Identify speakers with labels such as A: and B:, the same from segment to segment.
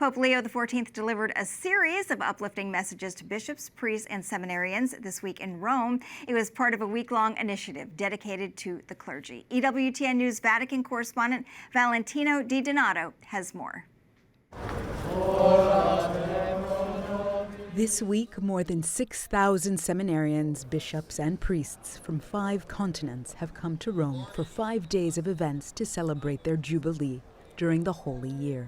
A: Pope Leo XIV delivered a series of uplifting messages to bishops, priests, and seminarians this week in Rome. It was part of a week-long initiative dedicated to the clergy. EWTN News Vatican correspondent Valentino Di Donato has more.
B: This week, more than 6,000 seminarians, bishops, and priests from 5 continents have come to Rome for 5 days of events to celebrate their Jubilee during the Holy Year.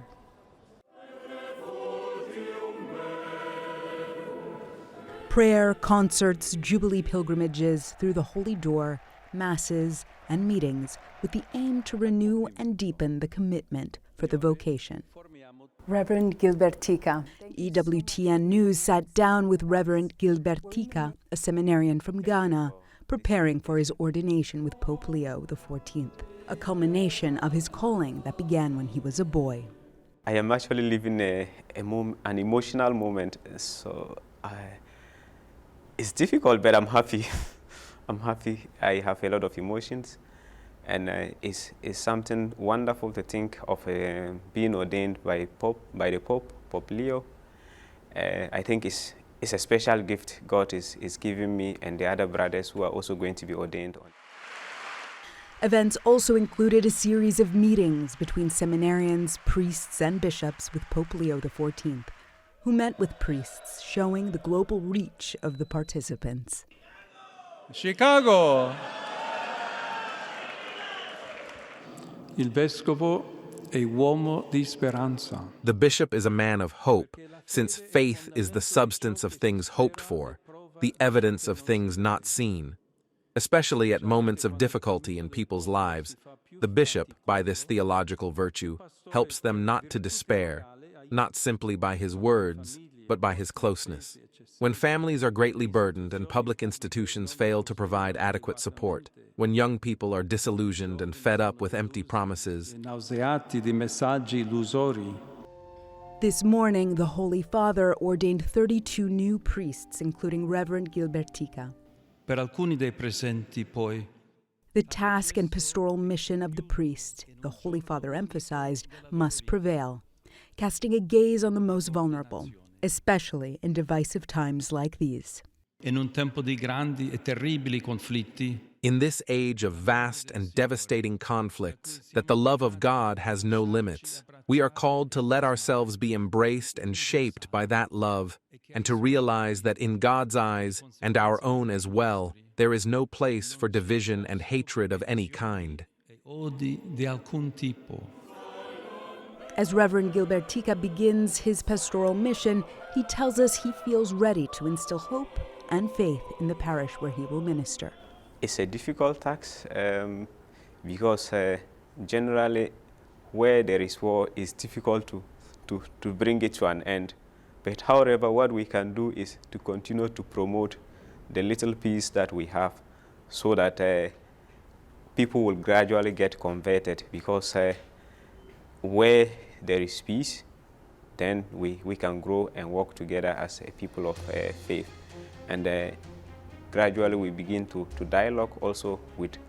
B: Prayer, concerts, Jubilee pilgrimages through the Holy Door, masses, and meetings with the aim to renew and deepen the commitment for the vocation.
C: Reverend Gilbertica.
B: EWTN News sat down with Reverend Gilbertica, a seminarian from Ghana, preparing for his ordination with Pope Leo XIV, a culmination of his calling that began when he was a boy.
D: I am actually living an emotional moment, so it's difficult, but I'm happy. I'm happy. I have a lot of emotions, and it's something wonderful to think of being ordained by the Pope Leo. I think it's a special gift God is giving me and the other brothers who are also going to be ordained.
B: Events also included a series of meetings between seminarians, priests, and bishops with Pope Leo XIV, who met with priests, showing the global reach of the participants.
E: Chicago! Il vescovo è uomo di speranza.
F: The bishop is a man of hope, since faith is the substance of things hoped for, the evidence of things not seen. Especially at moments of difficulty in people's lives, the bishop, by this theological virtue, helps them not to despair, not simply by his words, but by his closeness. When families are greatly burdened and public institutions fail to provide adequate support, when young people are disillusioned and fed up with empty promises,
B: this morning, the Holy Father ordained 32 new priests, including Reverend Gilbertica.
E: Per alcuni dei presenti, poi,
B: the task and pastoral mission of the priest, the Holy Father emphasized, must prevail, casting a gaze on the most vulnerable, especially in divisive times like these.
E: In un tempo di grandi e terribili conflitti,
F: in this age of vast and devastating conflicts, that the love of God has no limits, we are called to let ourselves be embraced and shaped by that love, and to realize that in God's eyes, and our own as well, there is no place for division and hatred of any kind.
B: As Reverend Gilbertica begins his pastoral mission, he tells us he feels ready to instill hope and faith in the parish where he will minister.
D: It's a difficult task because generally where there is war, it's difficult to bring it to an end. But however, what we can do is to continue to promote the little peace that we have so that people will gradually get converted, because where there is peace, then we can grow and work together as a people of faith. And gradually we begin to dialogue also with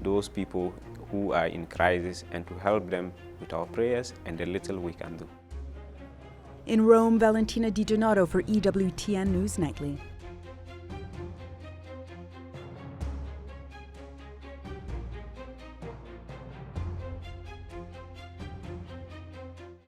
D: those people who are in crisis and to help them with our prayers and the little we can do.
B: In Rome, Valentina Di Donato for EWTN News Nightly.